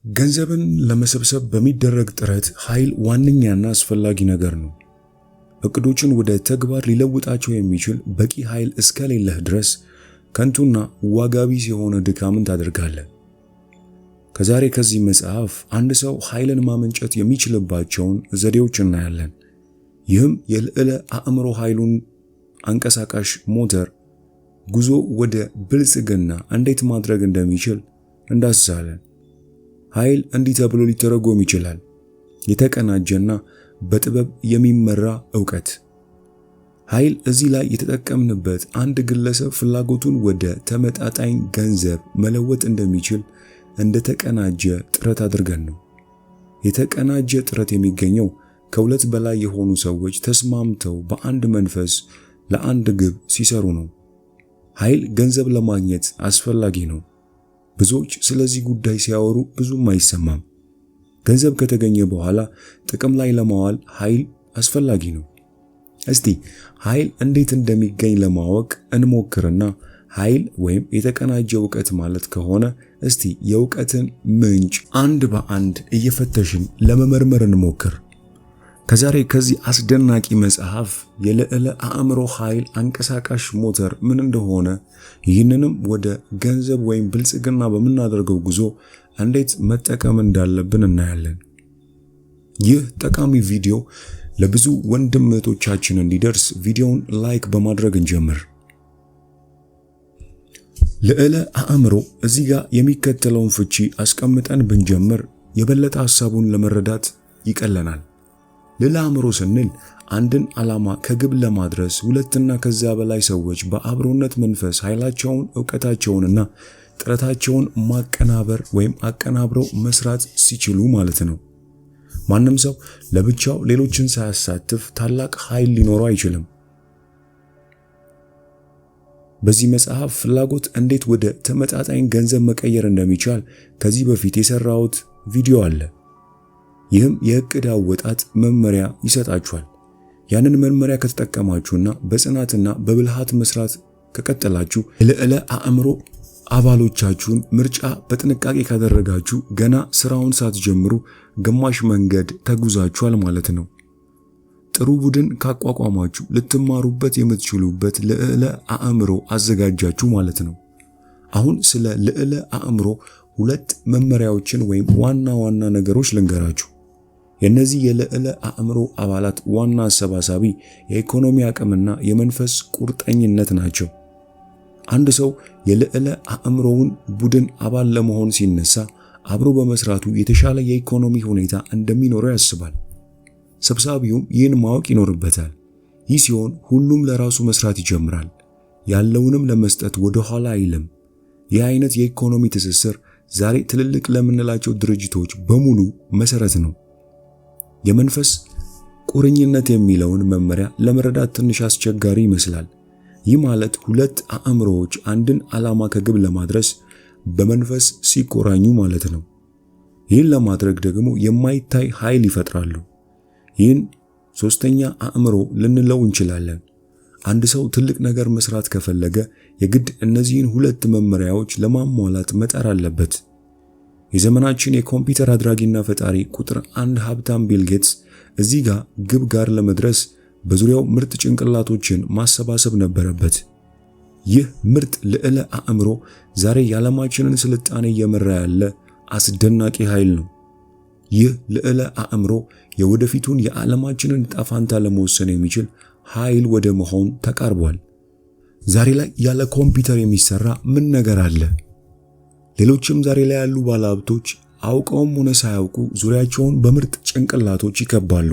ገንዘብን ለመሰብሰብ በሚደረግ ጥረት ኃይል ዋነኛና አስፈላጊ ነገር ነው። እቅዶችን ወደ ተግባር ሊለውጣቸው የሚችል በቂ ኃይል እስከሌለህ ድረስ ከንቱና ዋጋ ቢስ የሆነ ድካምን ታደርጋለህ። ከዛሬ ከዚህ መጽሐፍ አንድ ሰው ኃይልን ማመንጨት የሚችልባቸውን ዘዴዎች እናያለን። ይህም የልዕለ አእምሮ ኃይሉን አንቀሳቃሽ ሞተር ጉዞ ወደ ብልጽግና እንዴት ማድረግ እንደሚችል እንዳስሳለን። ኃይል እንዲህ ተብሎ ሊተረጎም ይችላል። የተቀናጀና በጥበብ የሚመራ ዕውቀት። ኃይል እዚህ ላይ የተጠቀምንበት አንድ ግለሰብ ፍላጎቱን ወደ ተመጣጣኝ ገንዘብ መለወጥ እንደሚችል እንደተቀናጀ ጥረት አድርገን ነው። የተቀናጀ ጥረት የሚገኘው ከሁለት በላይ የሆኑ ሰዎች ተስማምተው በአንድ መንፈስ ለአንድ ግብ ሲሰሩ ነው። ኃይል ገንዘብ ለማግኘት አስፈላጊ ነው። ብዙዎች ስለዚህ ጉዳይ ሲያወሩ ብዙም አይሰማም። ገንዘብ ከተገኘ በኋላ ጥቅም ላይ ለማዋል ኃይል አስፈላጊ ነው። እስቲ ኃይል እንዴት እንደሚገኝ ለማወቅ እንሞክርና ኃይል ወይም የተቀናጀ ዕውቀት ማለት ከሆነ እስቲ የዕውቀትን ምንጭ አንድ በአንድ እየፈተሽን ለመመርመር እንሞክር። ከዛሬ ከዚህ አስደናቂ መጽሐፍ የልዕለ አእምሮ ኃይል አንቀሳቃሽ ሞተር ምን እንደሆነ፣ ይህንንም ወደ ገንዘብ ወይም ብልጽግና በምናደርገው ጉዞ እንዴት መጠቀም እንዳለብን እናያለን። ይህ ጠቃሚ ቪዲዮ ለብዙ ወንድም እህቶቻችን እንዲደርስ ቪዲዮውን ላይክ በማድረግ እንጀምር። ልዕለ አእምሮ እዚህ ጋር የሚከተለውን ፍቺ አስቀምጠን ብንጀምር የበለጠ ሐሳቡን ለመረዳት ይቀለናል። ልዕለ አእምሮ ስንል አንድን ዓላማ ከግብ ለማድረስ ሁለትና ከዚያ በላይ ሰዎች በአብሮነት መንፈስ ኃይላቸውን፣ ዕውቀታቸውንና ጥረታቸውን ማቀናበር ወይም አቀናብረው መስራት ሲችሉ ማለት ነው። ማንም ሰው ለብቻው ሌሎችን ሳያሳትፍ ታላቅ ኃይል ሊኖረው አይችልም። በዚህ መጽሐፍ ፍላጎት እንዴት ወደ ተመጣጣኝ ገንዘብ መቀየር እንደሚቻል ከዚህ በፊት የሰራሁት ቪዲዮ አለ። ይህም የእቅድ አወጣጥ መመሪያ ይሰጣችኋል። ያንን መመሪያ ከተጠቀማችሁና በጽናትና በብልሃት መስራት ከቀጠላችሁ የልዕለ አእምሮ አባሎቻችሁን ምርጫ በጥንቃቄ ካደረጋችሁ ገና ስራውን ሳትጀምሩ ግማሽ መንገድ ተጉዛችኋል ማለት ነው። ጥሩ ቡድን ካቋቋማችሁ ልትማሩበት የምትችሉበት ልዕለ አእምሮ አዘጋጃችሁ ማለት ነው። አሁን ስለ ልዕለ አእምሮ ሁለት መመሪያዎችን ወይም ዋና ዋና ነገሮች ልንገራችሁ። የነዚህ የልዕለ አእምሮ አባላት ዋና አሰባሳቢ የኢኮኖሚ አቅምና የመንፈስ ቁርጠኝነት ናቸው። አንድ ሰው የልዕለ አእምሮውን ቡድን አባል ለመሆን ሲነሳ አብሮ በመስራቱ የተሻለ የኢኮኖሚ ሁኔታ እንደሚኖረው ያስባል። ሰብሳቢውም ይህን ማወቅ ይኖርበታል። ይህ ሲሆን ሁሉም ለራሱ መስራት ይጀምራል። ያለውንም ለመስጠት ወደ ኋላ አይልም። ይህ አይነት የኢኮኖሚ ትስስር ዛሬ ትልልቅ ለምንላቸው ድርጅቶች በሙሉ መሰረት ነው። የመንፈስ ቁርኝነት የሚለውን መመሪያ ለመረዳት ትንሽ አስቸጋሪ ይመስላል። ይህ ማለት ሁለት አእምሮዎች አንድን ዓላማ ከግብ ለማድረስ በመንፈስ ሲቆራኙ ማለት ነው። ይህን ለማድረግ ደግሞ የማይታይ ኃይል ይፈጥራሉ። ይህን ሶስተኛ አእምሮ ልንለው እንችላለን። አንድ ሰው ትልቅ ነገር መስራት ከፈለገ የግድ እነዚህን ሁለት መመሪያዎች ለማሟላት መጣር አለበት። የዘመናችን የኮምፒውተር አድራጊና ፈጣሪ ቁጥር 1 ሀብታም ቢል ጌትስ እዚህ ጋር ግብ ጋር ለመድረስ በዙሪያው ምርጥ ጭንቅላቶችን ማሰባሰብ ነበረበት። ይህ ምርጥ ልዕለ አእምሮ ዛሬ የዓለማችንን ስልጣኔ እየመራ ያለ አስደናቂ ኃይል ነው። ይህ ልዕለ አእምሮ የወደፊቱን የዓለማችንን ጣፋንታ ለመወሰን የሚችል ኃይል ወደ መሆን ተቃርቧል። ዛሬ ላይ ያለ ኮምፒውተር የሚሰራ ምን ነገር አለ? ሌሎችም ዛሬ ላይ ያሉ ባለሀብቶች አውቀውም ሆነ ሳያውቁ ዙሪያቸውን በምርጥ ጭንቅላቶች ይከባሉ።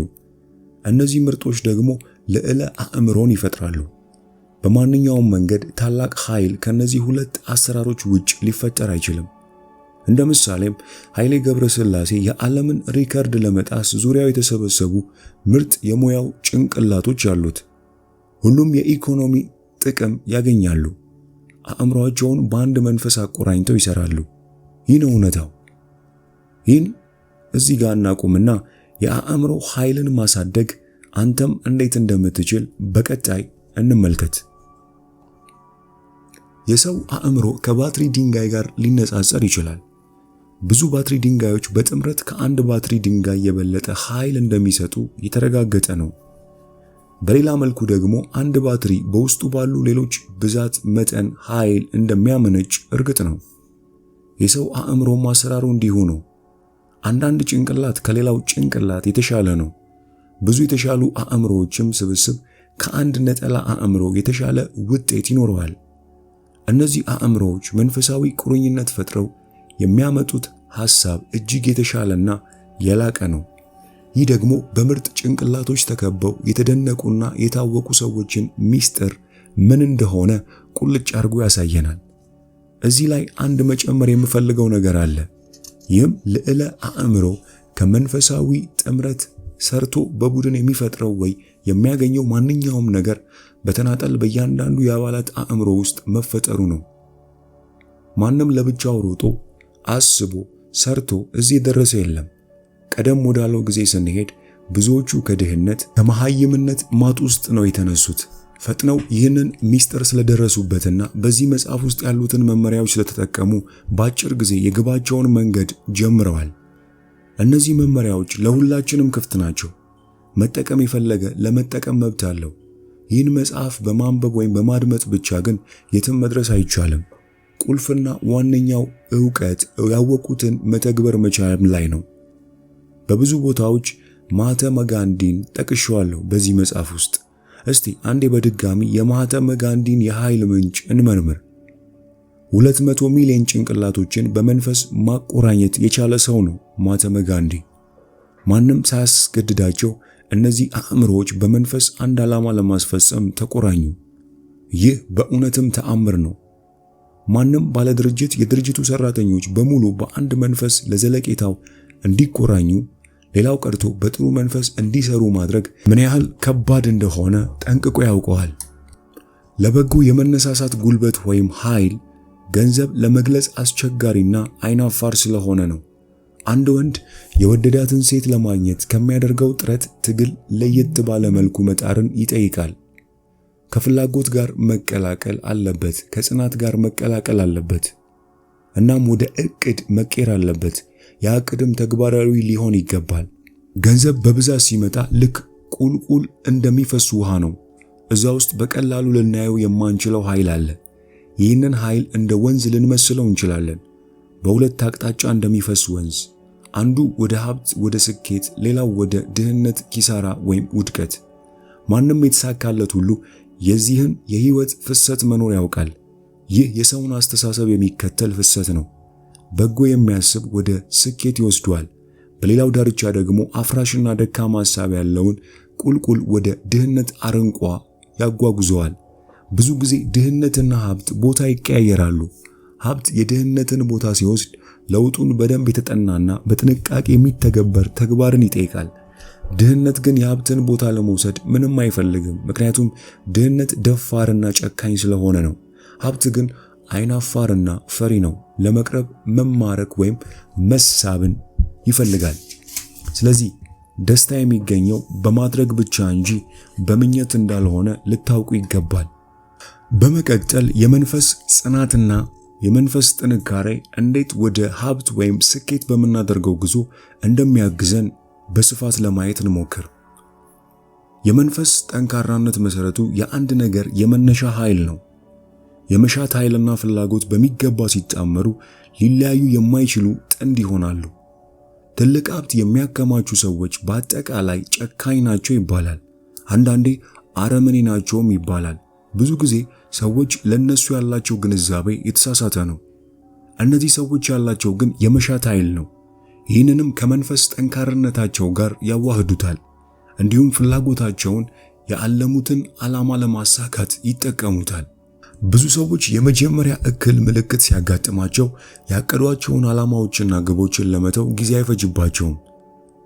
እነዚህ ምርጦች ደግሞ ልዕለ አእምሮን ይፈጥራሉ። በማንኛውም መንገድ ታላቅ ኃይል ከነዚህ ሁለት አሰራሮች ውጭ ሊፈጠር አይችልም። እንደ ምሳሌም ኃይሌ ገብረስላሴ የዓለምን ሪከርድ ለመጣስ ዙሪያው የተሰበሰቡ ምርጥ የሙያው ጭንቅላቶች አሉት። ሁሉም የኢኮኖሚ ጥቅም ያገኛሉ። አእምሮአቸውን በአንድ መንፈስ አቆራኝተው ይሰራሉ። ይህ ነው እውነታው። ይህን እዚህ ጋር እናቁምና የአእምሮ ኃይልን ማሳደግ አንተም እንዴት እንደምትችል በቀጣይ እንመልከት። የሰው አእምሮ ከባትሪ ድንጋይ ጋር ሊነጻጸር ይችላል። ብዙ ባትሪ ድንጋዮች በጥምረት ከአንድ ባትሪ ድንጋይ የበለጠ ኃይል እንደሚሰጡ የተረጋገጠ ነው። በሌላ መልኩ ደግሞ አንድ ባትሪ በውስጡ ባሉ ሌሎች ብዛት መጠን ኃይል እንደሚያመነጭ እርግጥ ነው። የሰው አእምሮ አሰራሩ እንዲሁ ነው። አንዳንድ ጭንቅላት ከሌላው ጭንቅላት የተሻለ ነው። ብዙ የተሻሉ አእምሮዎችም ስብስብ ከአንድ ነጠላ አእምሮ የተሻለ ውጤት ይኖረዋል። እነዚህ አእምሮዎች መንፈሳዊ ቁርኝነት ፈጥረው የሚያመጡት ሐሳብ እጅግ የተሻለና የላቀ ነው። ይህ ደግሞ በምርጥ ጭንቅላቶች ተከበው የተደነቁና የታወቁ ሰዎችን ሚስጥር ምን እንደሆነ ቁልጭ አድርጎ ያሳየናል። እዚህ ላይ አንድ መጨመር የምፈልገው ነገር አለ። ይህም ልዕለ አእምሮ ከመንፈሳዊ ጥምረት ሰርቶ በቡድን የሚፈጥረው ወይ የሚያገኘው ማንኛውም ነገር በተናጠል በእያንዳንዱ የአባላት አእምሮ ውስጥ መፈጠሩ ነው። ማንም ለብቻው ሮጦ አስቦ ሰርቶ እዚህ ደረሰ የለም። ቀደም ወዳለው ጊዜ ስንሄድ ብዙዎቹ ከድህነት ከመሃይምነት ማጥ ውስጥ ነው የተነሱት። ፈጥነው ይህንን ሚስጥር ስለደረሱበትና በዚህ መጽሐፍ ውስጥ ያሉትን መመሪያዎች ስለተጠቀሙ በአጭር ጊዜ የግባቸውን መንገድ ጀምረዋል። እነዚህ መመሪያዎች ለሁላችንም ክፍት ናቸው። መጠቀም የፈለገ ለመጠቀም መብት አለው። ይህን መጽሐፍ በማንበብ ወይም በማድመጥ ብቻ ግን የትም መድረስ አይቻልም። ቁልፍና ዋነኛው ዕውቀት ያወቁትን መተግበር መቻል ላይ ነው። በብዙ ቦታዎች ማህተመ ጋንዲን ጠቅሼዋለሁ በዚህ መጽሐፍ ውስጥ። እስቲ አንዴ በድጋሚ የማህተመ ጋንዲን የኃይል ምንጭ እንመርምር። 200 ሚሊዮን ጭንቅላቶችን በመንፈስ ማቆራኘት የቻለ ሰው ነው ማህተመ ጋንዲ። ማንም ሳያስገድዳቸው እነዚህ አእምሮዎች በመንፈስ አንድ ዓላማ ለማስፈጸም ተቆራኙ። ይህ በእውነትም ተአምር ነው። ማንም ባለድርጅት የድርጅቱ ሰራተኞች በሙሉ በአንድ መንፈስ ለዘለቄታው እንዲቆራኙ፣ ሌላው ቀርቶ በጥሩ መንፈስ እንዲሰሩ ማድረግ ምን ያህል ከባድ እንደሆነ ጠንቅቆ ያውቀዋል። ለበጎ የመነሳሳት ጉልበት ወይም ኃይል ገንዘብ ለመግለጽ አስቸጋሪና አይናፋር ስለሆነ ነው። አንድ ወንድ የወደዳትን ሴት ለማግኘት ከሚያደርገው ጥረት ትግል ለየት ባለ መልኩ መጣርን ይጠይቃል። ከፍላጎት ጋር መቀላቀል አለበት፣ ከጽናት ጋር መቀላቀል አለበት። እናም ወደ ዕቅድ መቀየር አለበት። ያ ዕቅድም ተግባራዊ ሊሆን ይገባል። ገንዘብ በብዛት ሲመጣ ልክ ቁልቁል እንደሚፈስ ውሃ ነው። እዛ ውስጥ በቀላሉ ልናየው የማንችለው ኃይል አለ። ይህንን ኃይል እንደ ወንዝ ልንመስለው እንችላለን። በሁለት አቅጣጫ እንደሚፈስ ወንዝ፣ አንዱ ወደ ሀብት ወደ ስኬት፣ ሌላው ወደ ድህነት ኪሳራ ወይም ውድቀት። ማንም የተሳካለት ሁሉ የዚህን የህይወት ፍሰት መኖር ያውቃል። ይህ የሰውን አስተሳሰብ የሚከተል ፍሰት ነው። በጎ የሚያስብ ወደ ስኬት ይወስደዋል። በሌላው ዳርቻ ደግሞ አፍራሽና ደካማ ሐሳብ ያለውን ቁልቁል ወደ ድህነት አረንቋ ያጓጉዘዋል። ብዙ ጊዜ ድህነትና ሀብት ቦታ ይቀያየራሉ። ሀብት የድህነትን ቦታ ሲወስድ ለውጡን በደንብ የተጠናና በጥንቃቄ የሚተገበር ተግባርን ይጠይቃል። ድህነት ግን የሀብትን ቦታ ለመውሰድ ምንም አይፈልግም፣ ምክንያቱም ድህነት ደፋርና ጨካኝ ስለሆነ ነው። ሀብት ግን አይናፋርና ፈሪ ነው። ለመቅረብ መማረክ ወይም መሳብን ይፈልጋል። ስለዚህ ደስታ የሚገኘው በማድረግ ብቻ እንጂ በምኞት እንዳልሆነ ልታውቁ ይገባል። በመቀጠል የመንፈስ ጽናትና የመንፈስ ጥንካሬ እንዴት ወደ ሀብት ወይም ስኬት በመናደርገው ጉዞ እንደሚያግዘን በስፋት ለማየት እንሞክር። የመንፈስ ጠንካራነት መሰረቱ የአንድ ነገር የመነሻ ኃይል ነው። የመሻት ኃይልና ፍላጎት በሚገባ ሲጣመሩ ሊለያዩ የማይችሉ ጥንድ ይሆናሉ። ትልቅ ሀብት የሚያከማቹ ሰዎች በአጠቃላይ ጨካኝ ናቸው ይባላል። አንዳንዴ አረመኔ ናቸውም ይባላል። ብዙ ጊዜ ሰዎች ለነሱ ያላቸው ግንዛቤ የተሳሳተ ነው። እነዚህ ሰዎች ያላቸው ግን የመሻት ኃይል ነው። ይህንንም ከመንፈስ ጠንካራነታቸው ጋር ያዋህዱታል። እንዲሁም ፍላጎታቸውን ያለሙትን ዓላማ ለማሳካት ይጠቀሙታል። ብዙ ሰዎች የመጀመሪያ እክል ምልክት ሲያጋጥማቸው ያቀዷቸውን ዓላማዎችና ግቦችን ለመተው ጊዜ አይፈጅባቸውም።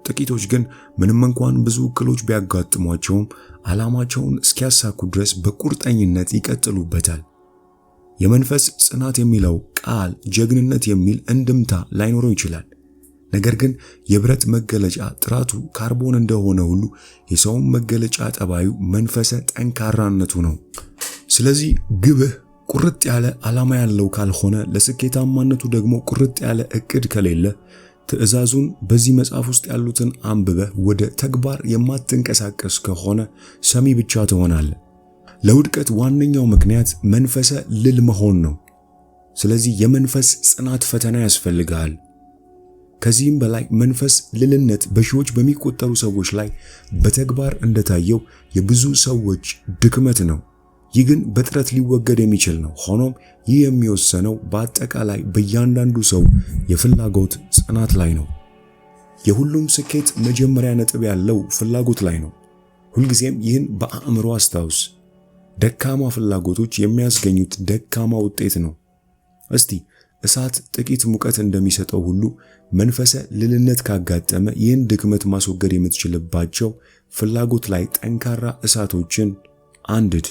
ጥቂቶች ግን ምንም እንኳን ብዙ እክሎች ቢያጋጥሟቸውም ዓላማቸውን እስኪያሳኩ ድረስ በቁርጠኝነት ይቀጥሉበታል። የመንፈስ ጽናት የሚለው ቃል ጀግንነት የሚል እንድምታ ላይኖረው ይችላል። ነገር ግን የብረት መገለጫ ጥራቱ ካርቦን እንደሆነ ሁሉ የሰውም መገለጫ ጠባዩ መንፈሰ ጠንካራነቱ ነው። ስለዚህ ግብህ ቁርጥ ያለ ዓላማ ያለው ካልሆነ ለስኬታማነቱ ደግሞ ቁርጥ ያለ እቅድ ከሌለ ትዕዛዙን በዚህ መጽሐፍ ውስጥ ያሉትን አንብበህ ወደ ተግባር የማትንቀሳቀስ ከሆነ ሰሚ ብቻ ትሆናለህ። ለውድቀት ዋነኛው ምክንያት መንፈሰ ልል መሆን ነው። ስለዚህ የመንፈስ ጽናት ፈተና ያስፈልጋል። ከዚህም በላይ መንፈስ ልልነት በሺዎች በሚቆጠሩ ሰዎች ላይ በተግባር እንደታየው የብዙ ሰዎች ድክመት ነው። ይህ ግን በጥረት ሊወገድ የሚችል ነው። ሆኖም ይህ የሚወሰነው በአጠቃላይ በእያንዳንዱ ሰው የፍላጎት ጽናት ላይ ነው። የሁሉም ስኬት መጀመሪያ ነጥብ ያለው ፍላጎት ላይ ነው። ሁልጊዜም ይህን በአእምሮ አስታውስ። ደካማ ፍላጎቶች የሚያስገኙት ደካማ ውጤት ነው። እስቲ እሳት ጥቂት ሙቀት እንደሚሰጠው ሁሉ መንፈሰ ልልነት ካጋጠመ ይህን ድክመት ማስወገድ የምትችልባቸው ፍላጎት ላይ ጠንካራ እሳቶችን አንድድ።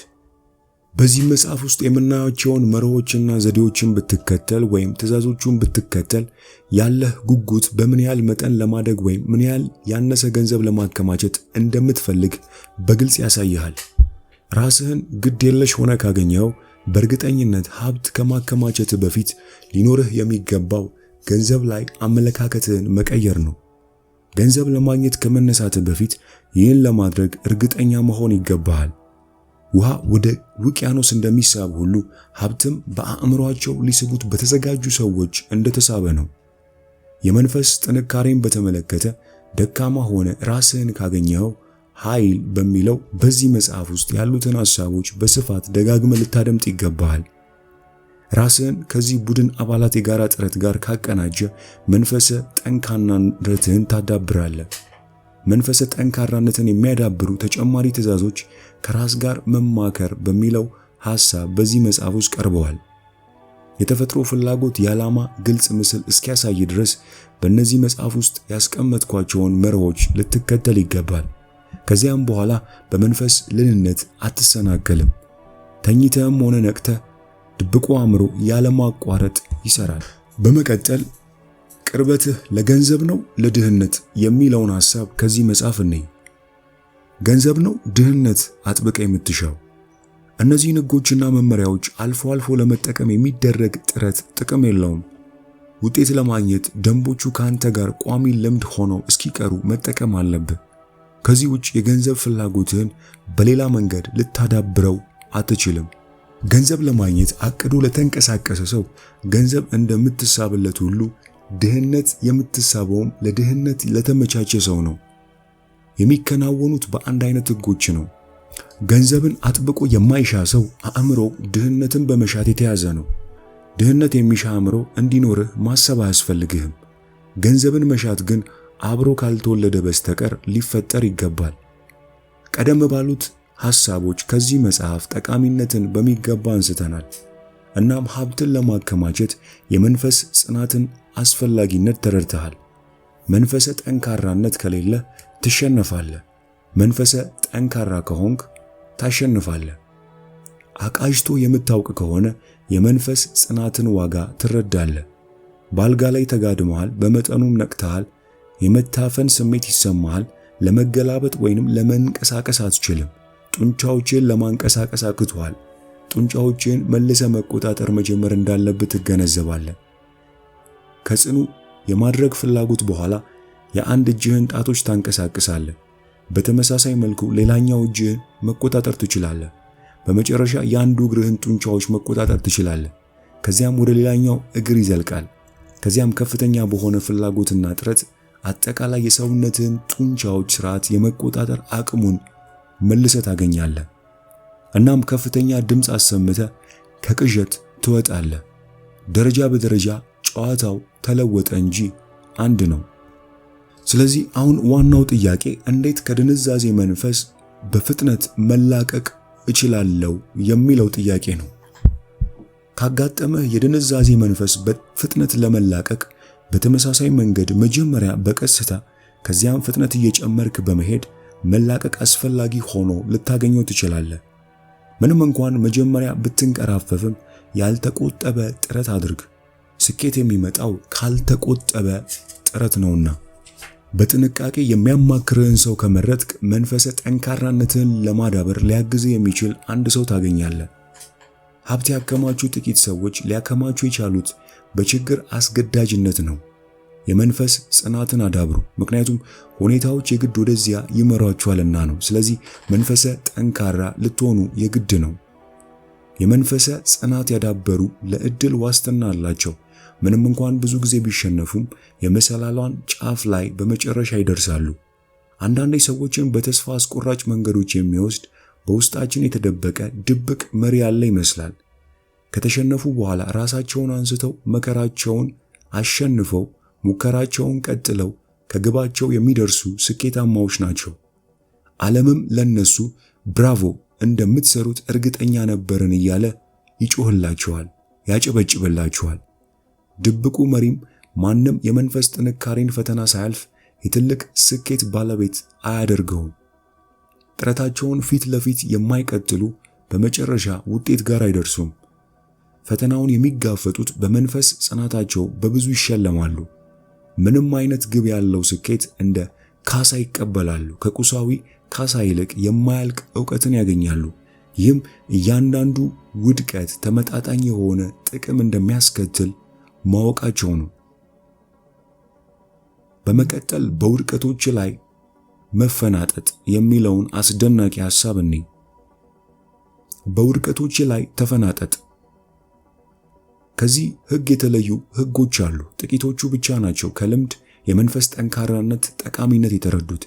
በዚህ መጽሐፍ ውስጥ የምናያቸውን መርሆችና ዘዴዎችን ብትከተል ወይም ትዕዛዞቹን ብትከተል ያለህ ጉጉት በምን ያህል መጠን ለማደግ ወይም ምን ያህል ያነሰ ገንዘብ ለማከማቸት እንደምትፈልግ በግልጽ ያሳይሃል። ራስህን ግድ የለሽ ሆነ ካገኘኸው በእርግጠኝነት ሀብት ከማከማቸት በፊት ሊኖርህ የሚገባው ገንዘብ ላይ አመለካከትህን መቀየር ነው። ገንዘብ ለማግኘት ከመነሳት በፊት ይህን ለማድረግ እርግጠኛ መሆን ይገባሃል። ውሃ ወደ ውቅያኖስ እንደሚሳብ ሁሉ ሀብትም በአእምሮአቸው ሊስቡት በተዘጋጁ ሰዎች እንደተሳበ ነው። የመንፈስ ጥንካሬን በተመለከተ ደካማ ሆነ ራስህን ካገኘኸው ኃይል በሚለው በዚህ መጽሐፍ ውስጥ ያሉትን ሐሳቦች በስፋት ደጋግመህ ልታደምጥ ይገባሃል። ራስህን ከዚህ ቡድን አባላት የጋራ ጥረት ጋር ካቀናጀ መንፈሰ ጠንካራነትህን ታዳብራለህ። መንፈሰ ጠንካራነትን የሚያዳብሩ ተጨማሪ ትዕዛዞች ከራስ ጋር መማከር በሚለው ሐሳብ በዚህ መጽሐፍ ውስጥ ቀርበዋል። የተፈጥሮ ፍላጎት የዓላማ ግልጽ ምስል እስኪያሳይ ድረስ በእነዚህ መጽሐፍ ውስጥ ያስቀመጥኳቸውን መርሆች ልትከተል ይገባል። ከዚያም በኋላ በመንፈስ ልልነት አትሰናከልም። ተኝተህም ሆነ ነቅተህ ድብቁ አእምሮ ያለማቋረጥ ይሰራል። በመቀጠል ቅርበትህ ለገንዘብ ነው ለድህነት የሚለውን ሐሳብ ከዚህ መጽሐፍ እንይ። ገንዘብ ነው ድህነት አጥብቀ የምትሻው? እነዚህ ሕጎችና መመሪያዎች አልፎ አልፎ ለመጠቀም የሚደረግ ጥረት ጥቅም የለውም። ውጤት ለማግኘት ደንቦቹ ካንተ ጋር ቋሚ ልምድ ሆነው እስኪቀሩ መጠቀም አለብህ። ከዚህ ውጭ የገንዘብ ፍላጎትህን በሌላ መንገድ ልታዳብረው አትችልም። ገንዘብ ለማግኘት አቅዶ ለተንቀሳቀሰ ሰው ገንዘብ እንደምትሳብለት ሁሉ ድህነት የምትሳበውም ለድህነት ለተመቻቸ ሰው ነው። የሚከናወኑት በአንድ አይነት ሕጎች ነው። ገንዘብን አጥብቆ የማይሻ ሰው አእምሮ ድህነትን በመሻት የተያዘ ነው። ድህነት የሚሻ አእምሮ እንዲኖርህ ማሰብ አያስፈልግህም። ገንዘብን መሻት ግን አብሮ ካልተወለደ በስተቀር ሊፈጠር ይገባል። ቀደም ባሉት ሐሳቦች ከዚህ መጽሐፍ ጠቃሚነትን በሚገባ አንስተናል። እናም ሀብትን ለማከማቸት የመንፈስ ጽናትን አስፈላጊነት ተረድተሃል። መንፈሰ ጠንካራነት ከሌለ ትሸነፋለህ። መንፈሰ ጠንካራ ከሆንክ ታሸንፋለህ። አቃጅቶ የምታውቅ ከሆነ የመንፈስ ጽናትን ዋጋ ትረዳለህ። ባልጋ ላይ ተጋድመሃል፣ በመጠኑም ነቅተሃል። የመታፈን ስሜት ይሰማሃል። ለመገላበጥ ወይንም ለመንቀሳቀስ አትችልም። ጡንቻዎችን ለማንቀሳቀስ አቅቶሃል። ጡንቻዎችን መልሰ መቆጣጠር መጀመር እንዳለብህ ትገነዘባለህ። ከጽኑ የማድረግ ፍላጎት በኋላ የአንድ እጅህን ጣቶች ታንቀሳቅሳለህ። በተመሳሳይ መልኩ ሌላኛው እጅህን መቆጣጠር ትችላለህ። በመጨረሻ የአንዱ እግርህን ጡንቻዎች መቆጣጠር ትችላለህ። ከዚያም ወደ ሌላኛው እግር ይዘልቃል። ከዚያም ከፍተኛ በሆነ ፍላጎትና ጥረት አጠቃላይ የሰውነትህን ጡንቻዎች ስርዓት የመቆጣጠር አቅሙን መልሰህ ታገኛለህ። እናም ከፍተኛ ድምፅ አሰምተህ ከቅዠት ትወጣለህ። ደረጃ በደረጃ ጨዋታው ተለወጠ እንጂ አንድ ነው። ስለዚህ አሁን ዋናው ጥያቄ እንዴት ከድንዛዜ መንፈስ በፍጥነት መላቀቅ እችላለሁ የሚለው ጥያቄ ነው። ካጋጠመህ የድንዛዜ መንፈስ በፍጥነት ለመላቀቅ በተመሳሳይ መንገድ መጀመሪያ በቀስታ ከዚያም ፍጥነት እየጨመርክ በመሄድ መላቀቅ አስፈላጊ ሆኖ ልታገኘው ትችላለህ። ምንም እንኳን መጀመሪያ ብትንቀራፈፍም ያልተቆጠበ ጥረት አድርግ። ስኬት የሚመጣው ካልተቆጠበ ጥረት ነውና። በጥንቃቄ የሚያማክርህን ሰው ከመረጥክ መንፈሰ ጠንካራነትን ለማዳበር ሊያግዝህ የሚችል አንድ ሰው ታገኛለህ። ሀብት ያከማቹ ጥቂት ሰዎች ሊያከማቹ የቻሉት በችግር አስገዳጅነት ነው። የመንፈስ ጽናትን አዳብሩ፣ ምክንያቱም ሁኔታዎች የግድ ወደዚያ ይመሯቸዋልና ነው። ስለዚህ መንፈሰ ጠንካራ ልትሆኑ የግድ ነው። የመንፈሰ ጽናት ያዳበሩ ለዕድል ዋስትና አላቸው። ምንም እንኳን ብዙ ጊዜ ቢሸነፉም የመሰላሏን ጫፍ ላይ በመጨረሻ ይደርሳሉ። አንዳንዴ ሰዎችን በተስፋ አስቆራጭ መንገዶች የሚወስድ በውስጣችን የተደበቀ ድብቅ መሪ ያለ ይመስላል። ከተሸነፉ በኋላ ራሳቸውን አንስተው መከራቸውን አሸንፈው ሙከራቸውን ቀጥለው ከግባቸው የሚደርሱ ስኬታማዎች ናቸው። ዓለምም ለነሱ ብራቮ እንደምትሰሩት እርግጠኛ ነበርን እያለ ይጮህላቸዋል፣ ያጨበጭብላቸዋል። ድብቁ መሪም ማንም የመንፈስ ጥንካሬን ፈተና ሳያልፍ የትልቅ ስኬት ባለቤት አያደርገውም። ጥረታቸውን ፊት ለፊት የማይቀጥሉ በመጨረሻ ውጤት ጋር አይደርሱም። ፈተናውን የሚጋፈጡት በመንፈስ ጽናታቸው በብዙ ይሸለማሉ። ምንም አይነት ግብ ያለው ስኬት እንደ ካሳ ይቀበላሉ። ከቁሳዊ ካሳ ይልቅ የማያልቅ ዕውቀትን ያገኛሉ። ይህም እያንዳንዱ ውድቀት ተመጣጣኝ የሆነ ጥቅም እንደሚያስከትል ማወቃቸው ነው። በመቀጠል በውድቀቶች ላይ መፈናጠጥ የሚለውን አስደናቂ ሐሳብ እንይ። በውድቀቶች ላይ ተፈናጠጥ። ከዚህ ሕግ የተለዩ ሕጎች አሉ። ጥቂቶቹ ብቻ ናቸው ከልምድ የመንፈስ ጠንካራነት ጠቃሚነት የተረዱት።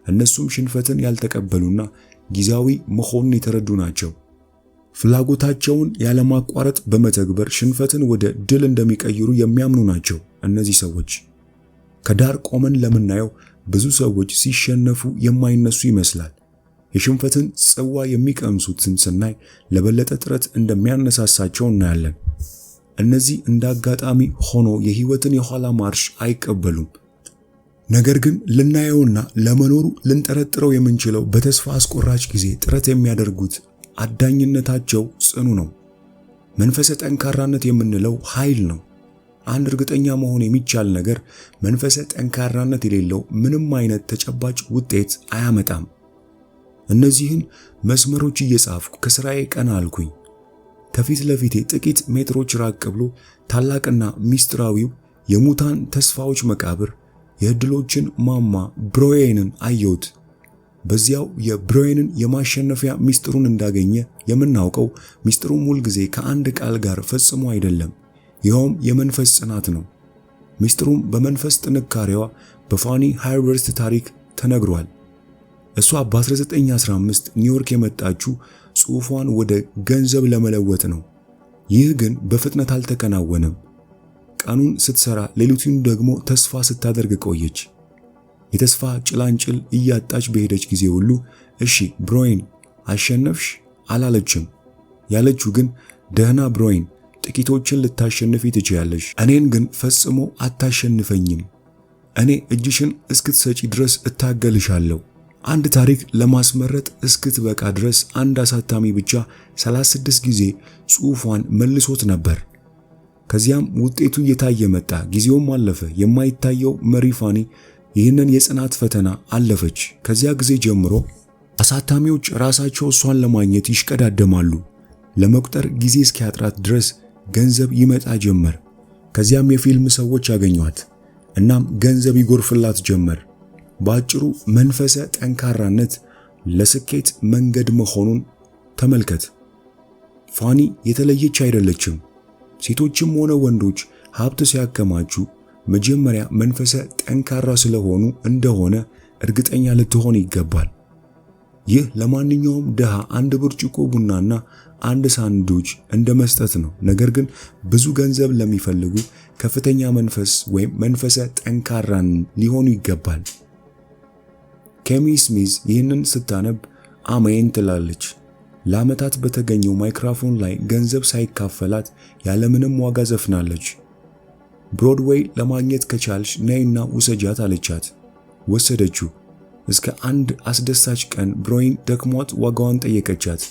እነሱም ሽንፈትን ያልተቀበሉና ጊዜያዊ መሆኑን የተረዱ ናቸው። ፍላጎታቸውን ያለማቋረጥ በመተግበር ሽንፈትን ወደ ድል እንደሚቀይሩ የሚያምኑ ናቸው። እነዚህ ሰዎች ከዳር ቆመን ለምናየው ብዙ ሰዎች ሲሸነፉ የማይነሱ ይመስላል። የሽንፈትን ጽዋ የሚቀምሱትን ስናይ ለበለጠ ጥረት እንደሚያነሳሳቸው እናያለን። እነዚህ እንዳጋጣሚ ሆኖ የህይወትን የኋላ ማርሽ አይቀበሉም። ነገር ግን ልናየውና ለመኖሩ ልንጠረጥረው የምንችለው በተስፋ አስቆራጭ ጊዜ ጥረት የሚያደርጉት አዳኝነታቸው ጽኑ ነው። መንፈሰ ጠንካራነት የምንለው ኃይል ነው። አንድ እርግጠኛ መሆን የሚቻል ነገር መንፈሰ ጠንካራነት የሌለው ምንም አይነት ተጨባጭ ውጤት አያመጣም። እነዚህን መስመሮች እየጻፍኩ ከስራዬ ቀና አልኩኝ። ከፊት ለፊቴ ጥቂት ሜትሮች ራቅ ብሎ ታላቅና ሚስጥራዊው የሙታን ተስፋዎች መቃብር የዕድሎችን ማማ ብሮዌንን አየሁት። በዚያው የብሮዌንን የማሸነፊያ ሚስጥሩን እንዳገኘ የምናውቀው ሚስጥሩም ሁል ጊዜ ከአንድ ቃል ጋር ፈጽሞ አይደለም። ይኸውም የመንፈስ ጽናት ነው። ሚስጥሩም በመንፈስ ጥንካሬዋ በፋኒ ሃይወርት ታሪክ ተነግሯል። እሷ በ1915 ኒውዮርክ የመጣችው ጽሑፏን ወደ ገንዘብ ለመለወጥ ነው። ይህ ግን በፍጥነት አልተከናወነም። ቀኑን ስትሰራ ሌሊቱን ደግሞ ተስፋ ስታደርግ ቆየች። የተስፋ ጭላንጭል እያጣች በሄደች ጊዜ ሁሉ እሺ ብሮዌን አሸነፍሽ አላለችም። ያለችው ግን ደህና ብሮዌን ጥቂቶችን ልታሸንፊ ትችያለሽ፣ እኔን ግን ፈጽሞ አታሸንፈኝም። እኔ እጅሽን እስክትሰጪ ድረስ እታገልሻለሁ። አንድ ታሪክ ለማስመረጥ እስክትበቃ ድረስ አንድ አሳታሚ ብቻ 36 ጊዜ ጽሑፏን መልሶት ነበር። ከዚያም ውጤቱ እየታየ መጣ። ጊዜውም አለፈ። የማይታየው መሪ ፋኒ ይህንን የጽናት ፈተና አለፈች። ከዚያ ጊዜ ጀምሮ አሳታሚዎች ራሳቸው እሷን ለማግኘት ይሽቀዳደማሉ። ለመቁጠር ጊዜ እስኪያጥራት ድረስ ገንዘብ ይመጣ ጀመር። ከዚያም የፊልም ሰዎች ያገኟት፣ እናም ገንዘብ ይጎርፍላት ጀመር። በአጭሩ መንፈሰ ጠንካራነት ለስኬት መንገድ መሆኑን ተመልከት። ፋኒ የተለየች አይደለችም። ሴቶችም ሆነ ወንዶች ሀብት ሲያከማቹ መጀመሪያ መንፈሰ ጠንካራ ስለሆኑ እንደሆነ እርግጠኛ ልትሆን ይገባል። ይህ ለማንኛውም ድሃ አንድ ብርጭቆ ቡናና አንድ ሳንዱች እንደ መስጠት ነው። ነገር ግን ብዙ ገንዘብ ለሚፈልጉ ከፍተኛ መንፈስ ወይም መንፈሰ ጠንካራን ሊሆኑ ይገባል። ኬሚ ስሚዝ ይህንን ስታነብ አሜን ትላለች። ለዓመታት በተገኘው ማይክሮፎን ላይ ገንዘብ ሳይካፈላት ያለምንም ዋጋ ዘፍናለች። ብሮድዌይ ለማግኘት ከቻልሽ ነይና ውሰጃት አለቻት። ወሰደችው። እስከ አንድ አስደሳች ቀን ብሮዌን ደክሟት ዋጋዋን ጠየቀቻት።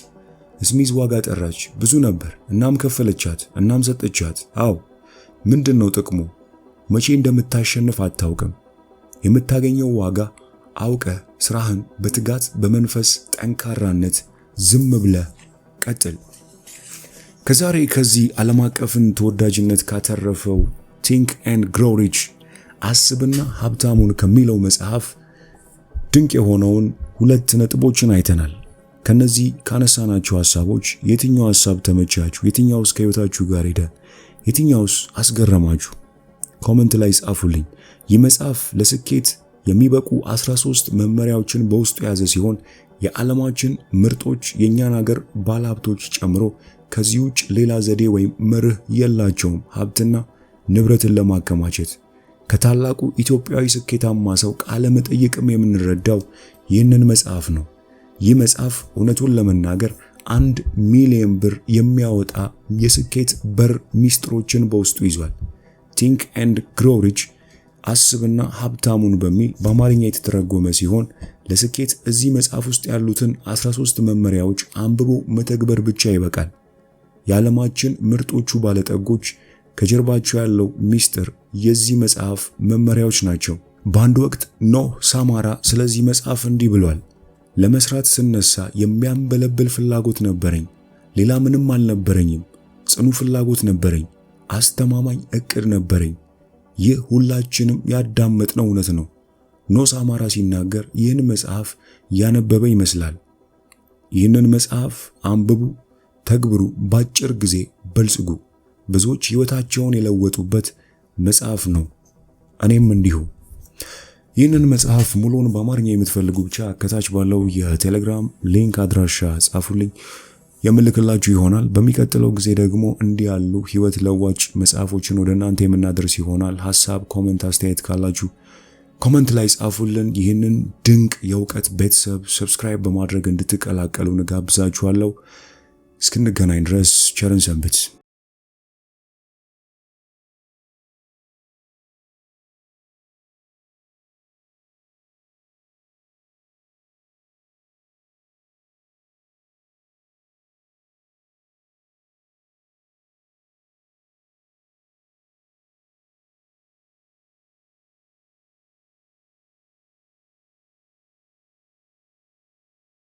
ስሚዝ ዋጋ ጠራች። ብዙ ነበር። እናም ከፈለቻት። እናም ሰጠቻት። አዎ፣ ምንድነው ጥቅሙ? መቼ እንደምታሸንፍ አታውቅም። የምታገኘው ዋጋ አውቀ ስራህን በትጋት በመንፈስ ጠንካራነት ዝም ብለህ ቀጥል። ከዛሬ ከዚህ ዓለም አቀፍን ተወዳጅነት ካተረፈው ቲንክ ኤንድ ግሮው ሪች አስብና ሀብታሙን ከሚለው መጽሐፍ ድንቅ የሆነውን 2 ነጥቦችን አይተናል። ከነዚህ ካነሳናቸው ሐሳቦች የትኛው ሐሳብ ተመቻችሁ? የትኛውስ ከህይወታችሁ ጋር ሄደ? የትኛውስ አስገረማችሁ? ኮሜንት ላይ ጻፉልኝ። ይህ መጽሐፍ ለስኬት የሚበቁ 13 መመሪያዎችን በውስጡ የያዘ ሲሆን የዓለማችን ምርጦች የኛን ሀገር ባለሀብቶች ጨምሮ ከዚህ ውጭ ሌላ ዘዴ ወይም መርህ የላቸውም ሀብትና ንብረትን ለማከማቸት። ከታላቁ ኢትዮጵያዊ ስኬታማ ሰው ቃለ መጠይቅም የምንረዳው ይህንን መጽሐፍ ነው። ይህ መጽሐፍ እውነቱን ለመናገር 1 ሚሊዮን ብር የሚያወጣ የስኬት በር ሚስጥሮችን በውስጡ ይዟል። ቲንክ ኤንድ ግሮው ሪች አስብና ሀብታሙን በሚል በአማርኛ የተተረጎመ ሲሆን ለስኬት እዚህ መጽሐፍ ውስጥ ያሉትን 13 መመሪያዎች አንብቦ መተግበር ብቻ ይበቃል። የዓለማችን ምርጦቹ ባለጠጎች ከጀርባቸው ያለው ሚስጥር የዚህ መጽሐፍ መመሪያዎች ናቸው። በአንድ ወቅት ኖህ ሳማራ ስለዚህ መጽሐፍ እንዲህ ብሏል። ለመስራት ስነሳ የሚያንበለብል ፍላጎት ነበረኝ። ሌላ ምንም አልነበረኝም። ጽኑ ፍላጎት ነበረኝ። አስተማማኝ እቅድ ነበረኝ። ይህ ሁላችንም ያዳመጥነው እውነት ነው። ኖህ ሳማራ ሲናገር ይህን መጽሐፍ ያነበበ ይመስላል። ይህንን መጽሐፍ አንብቡ፣ ተግብሩ፣ ባጭር ጊዜ በልጽጉ። ብዙዎች ሕይወታቸውን የለወጡበት መጽሐፍ ነው። እኔም እንዲሁ። ይህንን መጽሐፍ ሙሉውን በአማርኛ የምትፈልጉ ብቻ ከታች ባለው የቴሌግራም ሊንክ አድራሻ ጻፉልኝ፣ የምልክላችሁ ይሆናል። በሚቀጥለው ጊዜ ደግሞ እንዲህ ያሉ ሕይወት ለዋጭ መጽሐፎችን ወደ እናንተ የምናደርስ ይሆናል። ሐሳብ፣ ኮሜንት፣ አስተያየት ካላችሁ ኮሜንት ላይ ጻፉልን። ይህንን ድንቅ የእውቀት ቤተሰብ ሰብስክራይብ በማድረግ እንድትቀላቀሉ እንጋብዛችኋለሁ። እስክንገናኝ ድረስ ቸርን ሰንብት።